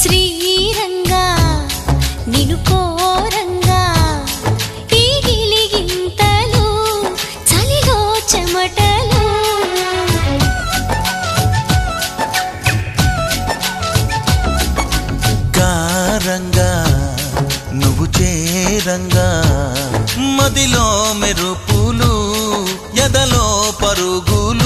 శ్రీరంగా నిను కోరంగా ఈ గిలిగింతలు చలిలో చెమటలు గారంగా నువ్వు చేరంగా మదిలో మెరుపులు ఎదలో పరుగులు